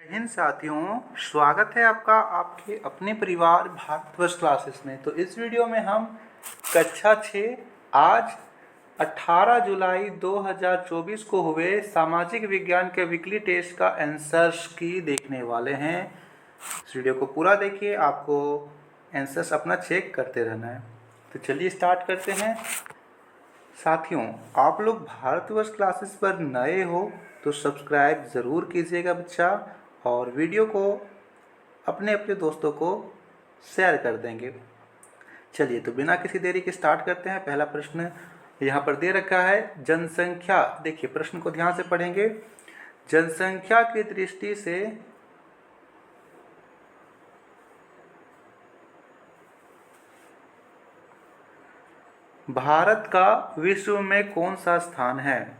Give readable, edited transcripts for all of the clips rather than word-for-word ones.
हिंद साथियों, स्वागत है आपका आपके अपने परिवार भारतवर्ष क्लासेस में। तो इस वीडियो में हम कक्षा 6 आज 18 जुलाई 2024 को हुए सामाजिक विज्ञान के वीकली टेस्ट का आंसर्स की देखने वाले हैं। इस वीडियो को पूरा देखिए, आपको आंसर्स अपना चेक करते रहना है। तो चलिए स्टार्ट करते हैं। साथियों, आप लोग भारतवर्ष क्लासेस पर नए हो तो सब्सक्राइब ज़रूर कीजिएगा बच्चा, और वीडियो को अपने अपने दोस्तों को शेयर कर देंगे। चलिए तो बिना किसी देरी के स्टार्ट करते हैं। पहला प्रश्न यहाँ पर दे रखा है, जनसंख्या। देखिए प्रश्न को ध्यान से पढ़ेंगे। जनसंख्या की दृष्टि से भारत का विश्व में कौन सा स्थान है?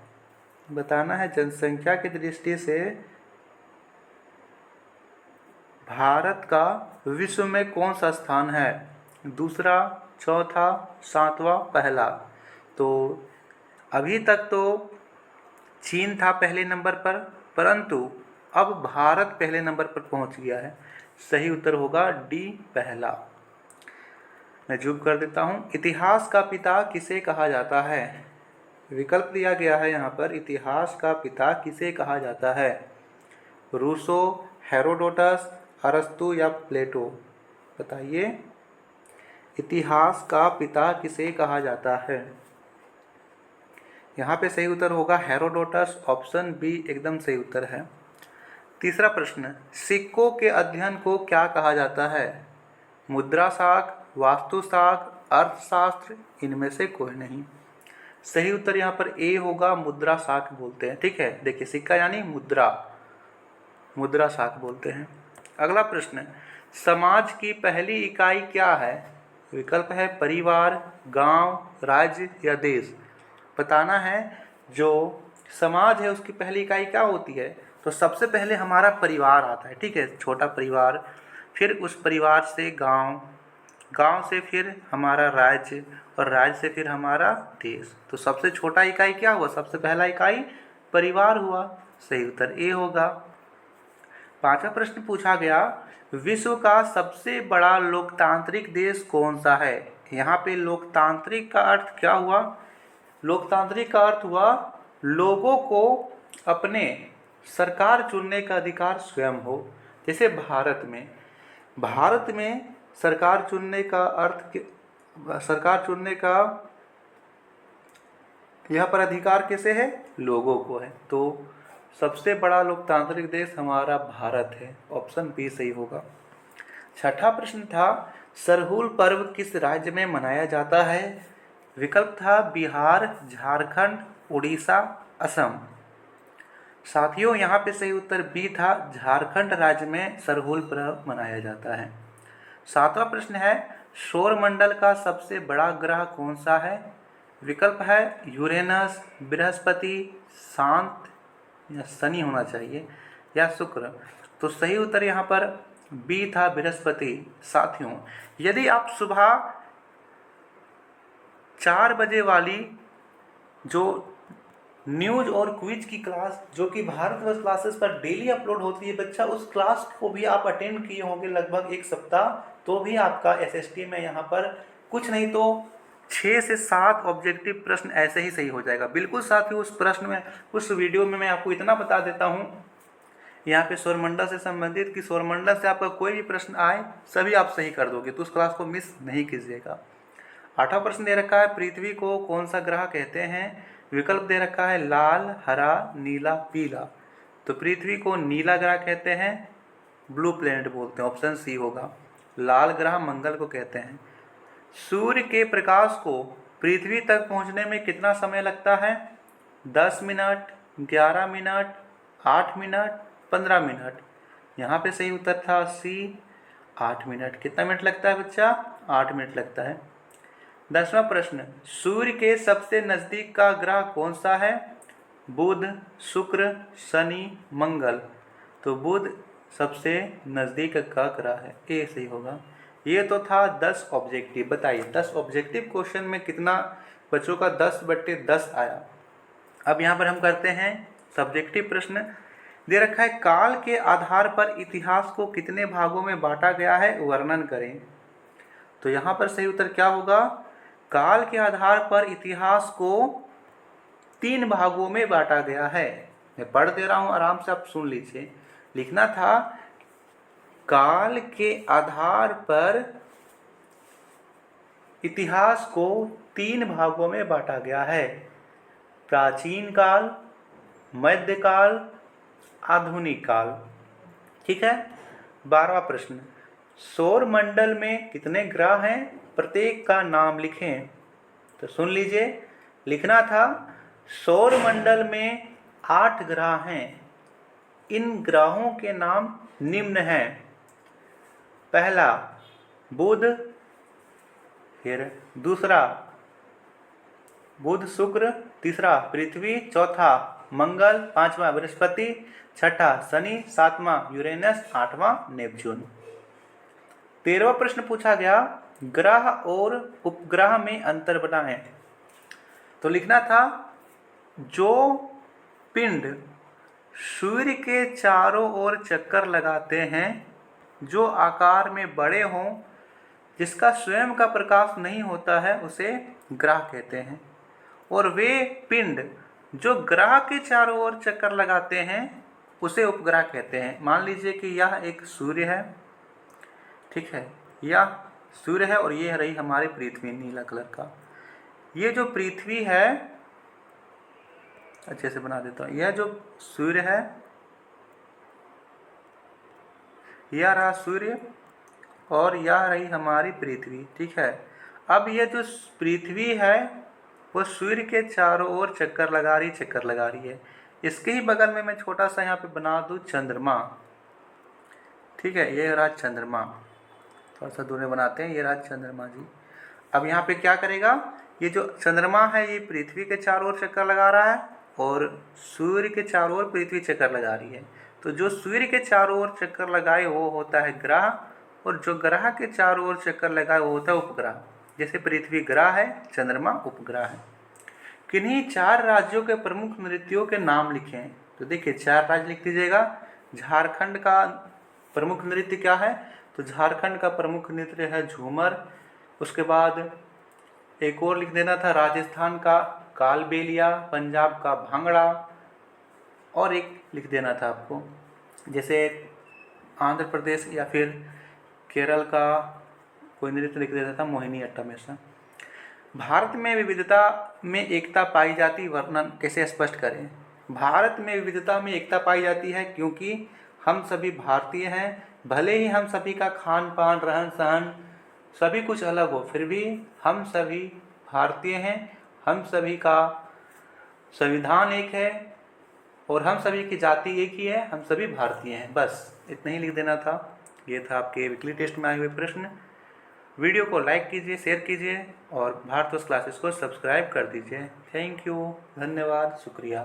बताना है जनसंख्या की दृष्टि से भारत का विश्व में कौन सा स्थान है। दूसरा, चौथा, सातवां, पहला। तो अभी तक तो चीन था पहले नंबर पर, परंतु अब भारत पहले नंबर पर पहुंच गया है। सही उत्तर होगा डी, पहला। मैं जूम कर देता हूं। इतिहास का पिता किसे कहा जाता है? विकल्प दिया गया है यहाँ पर, इतिहास का पिता किसे कहा जाता है? रूसो, हेरोडोटस, अरस्तु या प्लेटो? बताइए, इतिहास का पिता किसे कहा जाता है? यहाँ पे सही उत्तर होगा हेरोडोटस। ऑप्शन बी एकदम सही उत्तर है। तीसरा प्रश्न, सिक्कों के अध्ययन को क्या कहा जाता है? मुद्रा शास्त्र, वास्तुशास्त्र, अर्थशास्त्र, इनमें से कोई नहीं। सही उत्तर यहाँ पर ए होगा, मुद्रा शास्त्र बोलते हैं। ठीक है, देखिए सिक्का यानी मुद्रा, मुद्रा शास्त्र बोलते हैं। अगला प्रश्न, समाज की पहली इकाई क्या है? विकल्प है परिवार, गांव, राज्य या देश। बताना है जो समाज है उसकी पहली इकाई क्या होती है। तो सबसे पहले हमारा परिवार आता है। ठीक है, छोटा परिवार, फिर उस परिवार से गांव, गांव से फिर हमारा राज्य, और राज्य से फिर हमारा देश। तो सबसे छोटा इकाई क्या हुआ? सबसे पहला इकाई परिवार हुआ। सही उत्तर ए होगा। पांचवा प्रश्न पूछा गया, विश्व का सबसे बड़ा लोकतांत्रिक देश कौन सा है? यहाँ पे लोकतांत्रिक का अर्थ क्या हुआ? लोकतांत्रिक का अर्थ हुआ लोगों को अपने सरकार चुनने का अधिकार स्वयं हो। जैसे भारत में सरकार चुनने का अर्थ, सरकार चुनने का यहाँ पर अधिकार किसे है? लोगों को है। तो सबसे बड़ा लोकतांत्रिक देश हमारा भारत है। ऑप्शन बी सही होगा। छठा प्रश्न था, सरहुल पर्व किस राज्य में मनाया जाता है? विकल्प था बिहार, झारखंड, उड़ीसा, असम। साथियों, यहाँ पे सही उत्तर बी था, झारखंड राज्य में सरहुल पर्व मनाया जाता है। सातवां प्रश्न है, सौरमंडल का सबसे बड़ा ग्रह कौन सा है? विकल्प है यूरेनस, बृहस्पति, शांत या शनि होना चाहिए, या शुक्र। तो सही उत्तर यहाँ पर बी था, बृहस्पति। साथियों, यदि आप सुबह 4 बजे वाली जो न्यूज और क्विज की क्लास जो कि भारतवर्ष क्लासेस पर डेली अपलोड होती है बच्चा, उस क्लास को भी आप अटेंड किए होंगे लगभग 1 सप्ताह, तो भी आपका एसएसटी में यहाँ पर कुछ नहीं तो 6 से 7 ऑब्जेक्टिव प्रश्न ऐसे ही सही हो जाएगा। बिल्कुल साथियों, उस प्रश्न में, उस वीडियो में मैं आपको इतना बता देता हूँ यहाँ पे सौरमंडल से संबंधित कि सौरमंडल से आपका कोई भी प्रश्न आए सभी आप सही कर दोगे, तो उस क्लास को मिस नहीं कीजिएगा। 8वां प्रश्न दे रखा है, पृथ्वी को कौन सा ग्रह कहते हैं? विकल्प दे रखा है लाल, हरा, नीला, पीला। तो पृथ्वी को नीला ग्रह कहते हैं, ब्लू प्लैनेट बोलते हैं। ऑप्शन सी होगा, लाल ग्रह मंगल को कहते हैं। सूर्य के प्रकाश को पृथ्वी तक पहुंचने में कितना समय लगता है? 10 मिनट, 11 मिनट, 8 मिनट, 15 मिनट। यहाँ पे सही उत्तर था सी, 8 मिनट। कितना मिनट लगता है बच्चा? 8 मिनट लगता है। 10वां प्रश्न, सूर्य के सबसे नज़दीक का ग्रह कौन सा है? बुध, शुक्र, शनि, मंगल। तो बुध सबसे नज़दीक का ग्रह है, ए सही होगा। ये तो था 10 ऑब्जेक्टिव। बताइए 10 ऑब्जेक्टिव क्वेश्चन में कितना बच्चों का 10/10 आया। अब यहाँ पर हम करते हैं सब्जेक्टिव प्रश्न। दे रखा है काल के आधार पर इतिहास को कितने भागों में बांटा गया है, वर्णन करें। तो यहाँ पर सही उत्तर क्या होगा, काल के आधार पर इतिहास को 3 भागों में बांटा गया है। मैं पढ़ दे रहा हूं, आराम से आप सुन लीजिए। लिखना था काल के आधार पर इतिहास को 3 भागों में बांटा गया है, प्राचीन काल, मध्यकाल, आधुनिक काल। ठीक है। 12वां प्रश्न, सौर मंडल में कितने ग्रह हैं, प्रत्येक का नाम लिखें। तो सुन लीजिए, लिखना था सौर मंडल में 8 ग्रह हैं। इन ग्रहों के नाम निम्न हैं। पहला बुध, फिर दूसरा बुध शुक्र, तीसरा पृथ्वी, चौथा मंगल, पांचवा बृहस्पति, छठा शनि, सातवां यूरेनस, आठवां नेपच्यून। 13वां प्रश्न पूछा गया, ग्रह और उपग्रह में अंतर बनाएं। तो लिखना था जो पिंड सूर्य के चारों ओर चक्कर लगाते हैं, जो आकार में बड़े हों, जिसका स्वयं का प्रकाश नहीं होता है, उसे ग्रह कहते हैं। और वे पिंड जो ग्रह के चारों ओर चक्कर लगाते हैं, उसे उपग्रह कहते हैं। मान लीजिए कि यह एक सूर्य है, ठीक है, यह सूर्य है और ये रही हमारी पृथ्वी नीला कलर का। ये जो पृथ्वी है, अच्छे से बना देता हूँ, यह जो सूर्य है, यह रहा सूर्य और यह रही हमारी पृथ्वी। ठीक है। अब ये जो पृथ्वी है वो सूर्य के चारों ओर चक्कर लगा रही है। इसके ही बगल में मैं छोटा सा यहाँ पे बना दूँ चंद्रमा। ठीक है, ये रहा चंद्रमा, थोड़ा सा दूर में बनाते हैं, ये रहा चंद्रमा जी। अब यहाँ पे क्या करेगा, ये जो चंद्रमा है ये पृथ्वी के चारों ओर चक्कर लगा रहा है और सूर्य के चारों ओर पृथ्वी चक्कर लगा रही है। तो जो सूर्य के चारों ओर चक्कर लगाए वो होता है ग्रह, और जो ग्रह के चारों ओर चक्कर लगाए वो होता है उपग्रह। जैसे पृथ्वी ग्रह है, चंद्रमा उपग्रह है। किन्हीं 4 राज्यों के प्रमुख नृत्यों के नाम लिखें। तो देखिए 4 राज्य लिख दीजिएगा। झारखंड का प्रमुख नृत्य क्या है, तो झारखंड का प्रमुख नृत्य है झूमर। उसके बाद एक और लिख देना था, राजस्थान का कालबेलिया, पंजाब का भांगड़ा, और एक लिख देना था आपको, जैसे आंध्र प्रदेश या फिर केरल का कोई नृत्य लिख देता था, मोहिनी अट्टम ऐसा। भारत में विविधता में एकता पाई जाती, वर्णन कैसे स्पष्ट करें। भारत में विविधता में एकता पाई जाती है क्योंकि हम सभी भारतीय हैं। भले ही हम सभी का खान पान, रहन सहन सभी कुछ अलग हो, फिर भी हम सभी भारतीय हैं। हम सभी का संविधान एक है और हम सभी की जाति एक ही है, हम सभी भारतीय हैं। बस इतना ही लिख देना था। ये था आपके वीकली टेस्ट में आए हुए प्रश्न। वीडियो को लाइक कीजिए, शेयर कीजिए और भारतवर्ष क्लासेस को सब्सक्राइब कर दीजिए। थैंक यू, धन्यवाद, शुक्रिया।